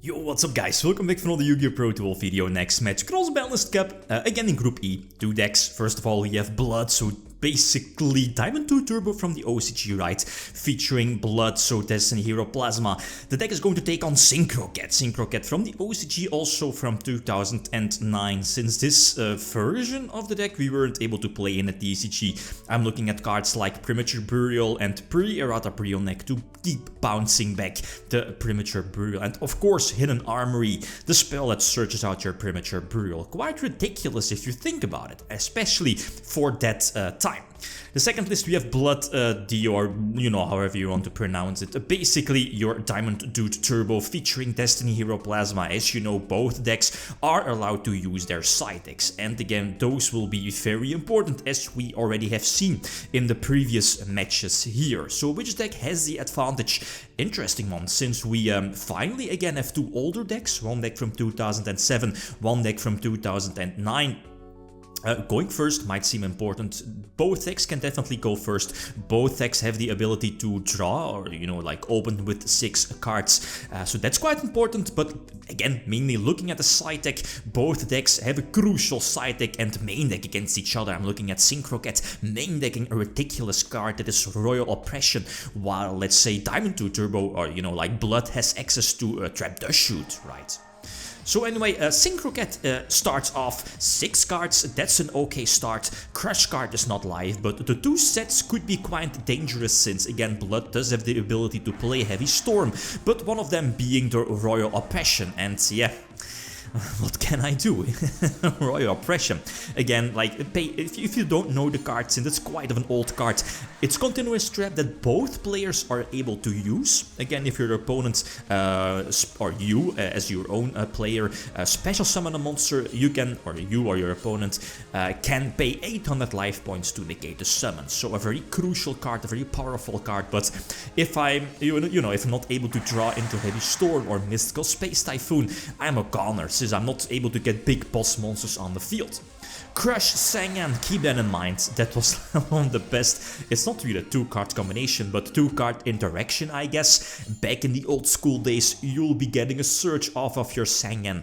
Yo, what's up guys, welcome back for another YgoPro duel video. Next match, Cross-Banlist Cup, again in Group E, 2 decks. First of all we have Blood, so basically Diamond 2 Turbo from the OCG, right? Featuring Blood, so Destiny Hero Plasma. The deck is going to take on Synchro from the OCG, also from 2009. Since this version of the deck we weren't able to play in at the ECG, I'm looking at cards like Premature Burial and Pre-Errata BRIONAC to keep bouncing back the Premature Burial. And of course Hidden Armory, the spell that searches out your Premature Burial. Quite ridiculous if you think about it, especially for that time. The second list we have Bloo-D, or you know, however you want to pronounce it. Basically your Diamond Dude Turbo featuring Destiny Hero Plasma. As you know, both decks are allowed to use their side decks, and again those will be very important, as we already have seen in the previous matches here. So which deck has the advantage? Interesting one, since we finally again have two older decks, one deck from 2007, one deck from 2009. Going first might seem important. Both decks can definitely go first. Both decks have the ability to draw, or you know, like open with 6 cards. So that's quite important, but again, mainly looking at the side deck, both decks have a crucial side deck and main deck against each other. I'm looking at Synchro main decking a ridiculous card that is Royal Oppression, while let's say Diamond 2 Turbo, or you know, like Blood, has access to Trap Dust Shoot, right? So anyway, Synchro starts off 6 cards, that's an okay start. Crush card is not live, but the 2 sets could be quite dangerous, since again Blood does have the ability to play Heavy Storm, but one of them being the Royal Oppression, and yeah, what can I do? Royal Oppression. Again, like, if you don't know the card, since it's quite of an old card, it's continuous trap that both players are able to use. Again, if your opponent, or you as your own player, special summon a monster, you can, or you or your opponent, can pay 800 life points to negate the summon. So a very crucial card, a very powerful card, but if I'm, if I'm not able to draw into Heavy Storm or Mystical Space Typhoon, I'm a goner, since I'm not able to get big boss monsters on the field. Crush Sangan, keep that in mind, that was one of the best. It's not really a 2-card combination, but 2-card interaction, I guess. Back in the old school days, you'll be getting a search off of your Sangan,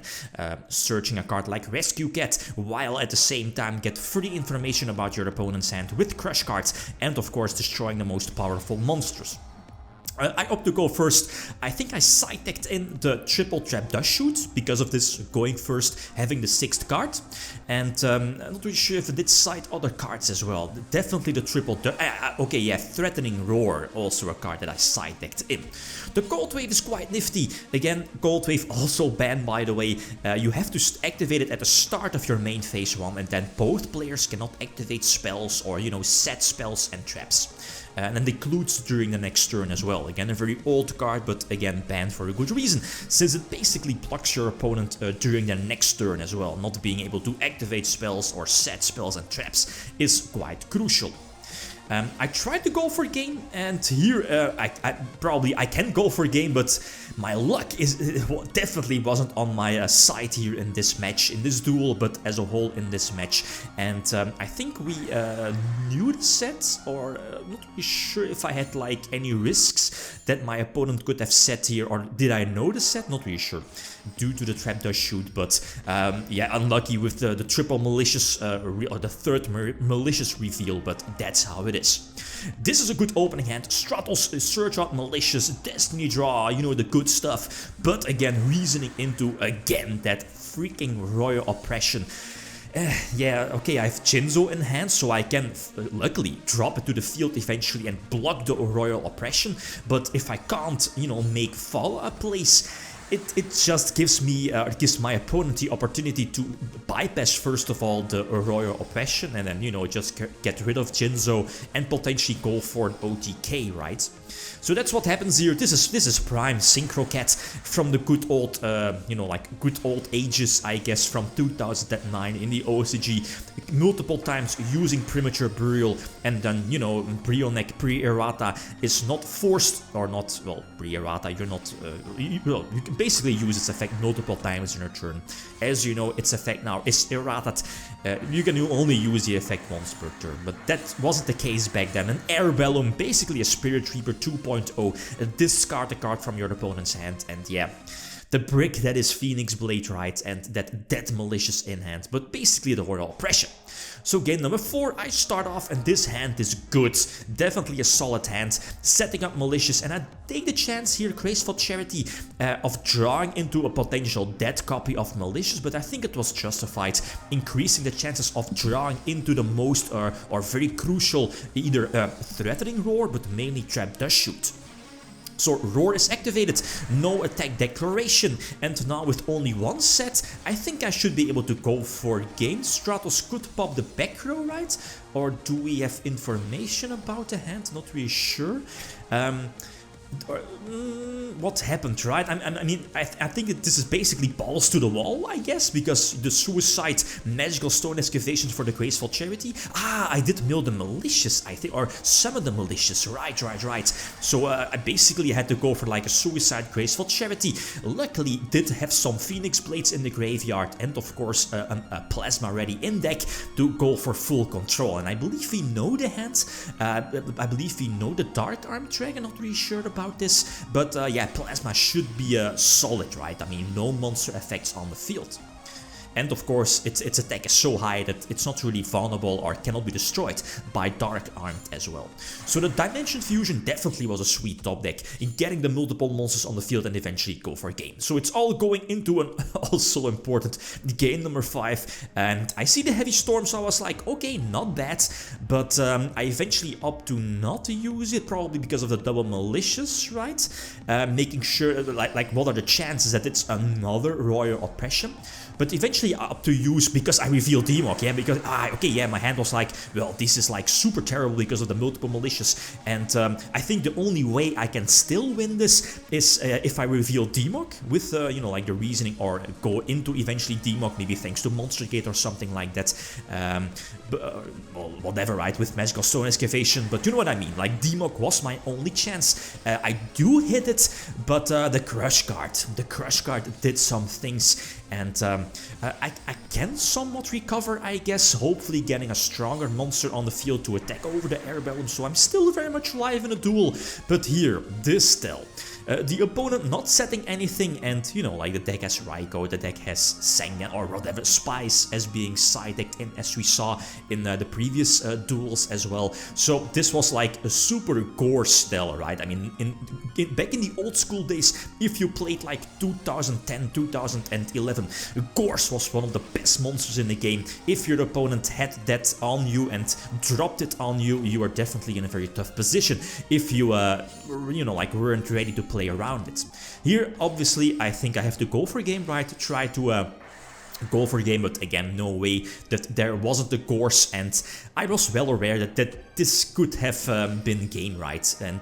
searching a card like Rescue Cat, while at the same time get free information about your opponent's hand with Crush cards, and of course destroying the most powerful monsters. I opt to go first. I think I side-decked in the triple Trap Dust Shoot because of this going first, having the 6th card, and I'm not really sure if I did side other cards as well. Definitely the triple okay, yeah, Threatening Roar, also a card that I side-decked in. The Cold Wave is quite nifty. Again, Cold Wave also banned, by the way. You have to activate it at the start of your main phase 1, and then both players cannot activate spells or, you know, set spells and traps. And then includes during the next turn as well. Again, a very old card, but again banned for a good reason, since it basically blocks your opponent during their next turn as well. Not being able to activate spells or set spells and traps is quite crucial. I tried to go for game, and here I can go for game, but my luck definitely wasn't on my side here in this match, in this duel, but as a whole in this match. And I think we knew the set, or not really sure if I had like any risks that my opponent could have set here, or did I know the set? Not really sure, due to the Trap Dust Shoot, but yeah, unlucky with the triple malicious, or the 3rd malicious reveal, but that's how it is. This is a good opening hand. Stratos, Search Out Malicious, Destiny Draw, you know, the good stuff. But again, reasoning into, again, that freaking Royal Oppression. Yeah, okay, I have Jinzo in hand, so I can luckily drop it to the field eventually and block the Royal Oppression. But if I can't, you know, make follow-up plays, it just gives me, gives my opponent the opportunity to bypass first of all the Royal Oppression, and then, you know, just get rid of Jinzo and potentially go for an OTK, right? So that's what happens here. This is prime Synchro from the good old, you know, like good old ages, I guess, from 2009 in the OCG, multiple times using Premature Burial, and then, you know, BRIONAC Pre-Errata is not forced, or not, well, Pre-Errata, you're not, well, you can basically use its effect multiple times in your turn. As you know, its effect now is errated. You can only use the effect once per turn, but that wasn't the case back then. An Air Bellum, basically a Spirit Reaper 2.0, discard a card from your opponent's hand, and yeah, the brick that is Phoenix Blade, right, and that dead malicious in hand, but basically the Royal Oppression. So game number 4, I start off and this hand is good, definitely a solid hand, setting up malicious, and I take the chance here, Graceful Charity, of drawing into a potential dead copy of malicious, but I think it was justified, increasing the chances of drawing into the most or very crucial either threatening roar, but mainly trap does shoot. So Roar is activated, no attack declaration, and now with only one set, I think I should be able to go for game. Stratos could pop the back row, right? Or do we have information about the hand? Not really sure. What happened, right? I mean, I think that this is basically balls to the wall, I guess, because the Suicide Magical Stone Excavation for the Graceful Charity. Ah, I did mill the malicious, I think, or summon the malicious, right. So I basically had to go for like a Suicide Graceful Charity. Luckily, did have some Phoenix Blades in the graveyard, and of course a Plasma ready in deck to go for full control. And I believe we know the hands. I believe we know the Dark Arm Dragon. Not really sure about this, but yeah, Plasma should be solid, right? I mean, no monster effects on the field. And of course, its attack is so high that it's not really vulnerable or cannot be destroyed by Dark Armed as well. So the Dimension Fusion definitely was a sweet top deck in getting the multiple monsters on the field and eventually go for a game. So it's all going into an also important game number 5. And I see the Heavy Storm, so I was like, okay, not bad. But I eventually opt to not use it, probably because of the double malicious, right? Making sure, like what are the chances that it's another Royal Oppression? But eventually up to use because I revealed Demok, yeah, because, okay, yeah, my hand was like, well, this is like super terrible because of the multiple malicious, and I think the only way I can still win this is if I reveal Demok with, you know, like the reasoning, or go into eventually Demok, maybe thanks to Monster Gate or something like that, well, whatever, right, with Magical Stone Excavation, but you know what I mean, like Demok was my only chance. I do hit it, but the Crush card did some things, and I can somewhat recover, I guess, hopefully getting a stronger monster on the field to attack over the air balloon, so I'm still very much alive in a duel. But here, this still. The opponent not setting anything, and you know, like the deck has Raikou, the deck has Sengen or whatever, Spice as being side decked in, as we saw in the previous duels as well. So this was like a super gore style, right? I mean, back in the old school days, if you played like 2010, 2011, Gorse was one of the best monsters in the game. If your opponent had that on you and dropped it on you, you were definitely in a very tough position if you, you know, like weren't ready to play around it. Here, obviously, I think I have to go for a game, right? To try to go for a game, but again, no way that there wasn't the Gorse, and I was well aware that this could have been game, right? And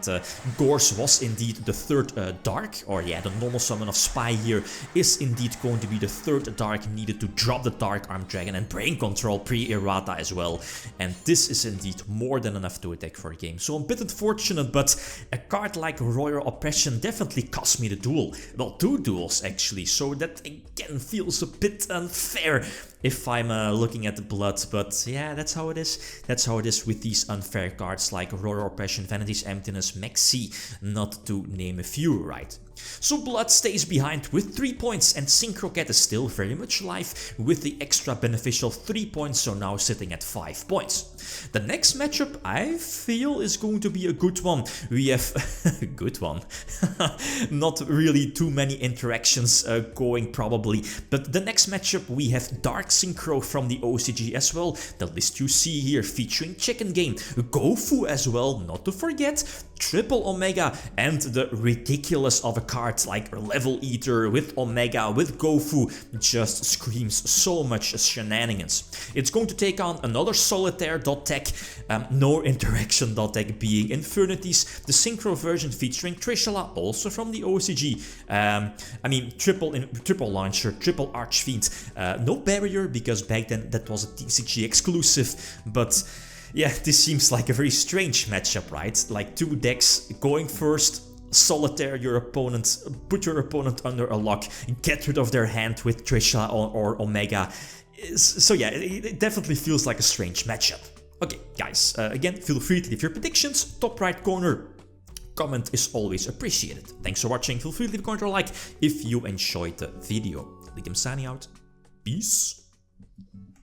Gorse was indeed the third Dark, or yeah, the normal summon of Spy here is indeed going to be the third Dark needed to drop the Dark Arm Dragon and Brain Control pre-errata as well. And this is indeed more than enough to attack for a game. So a bit unfortunate, but a card like Royal Oppression definitely cost me the duel. Well, 2 duels actually, so that again feels a bit unfair if I'm looking at the blood, but yeah, that's how it is. That's how it is with these unfair cards like Royal Oppression, Vanity's Emptiness, Maxi, not to name a few, right? So Blood stays behind with 3 points, and Synchro Cat is still very much alive with the extra beneficial 3 points, so now sitting at 5 points. The next matchup I feel is going to be a good one. We have a good one. Not really too many interactions going probably, but the next matchup we have Dark Synchro from the OCG as well. The list you see here featuring Chicken Game, Gofu as well, not to forget, Triple Omega, and the ridiculous of a card like Level Eater with Omega, with Gofu, just screams so much shenanigans. It's going to take on another Solitaire deck, no interaction deck being Infernities, the Synchro version featuring Trishula, also from the OCG. I mean, triple launcher, triple Archfiend, no barrier because back then that was a TCG exclusive, but yeah, this seems like a very strange matchup, right? Like 2 decks going first, Solitaire your opponent, put your opponent under a lock, get rid of their hand with Trisha or Omega. So yeah, it definitely feels like a strange matchup. Okay, guys, again, feel free to leave your predictions, top right corner. comment is always appreciated. Thanks for watching, feel free to leave a comment or like if you enjoyed the video. Lithium signing out, peace.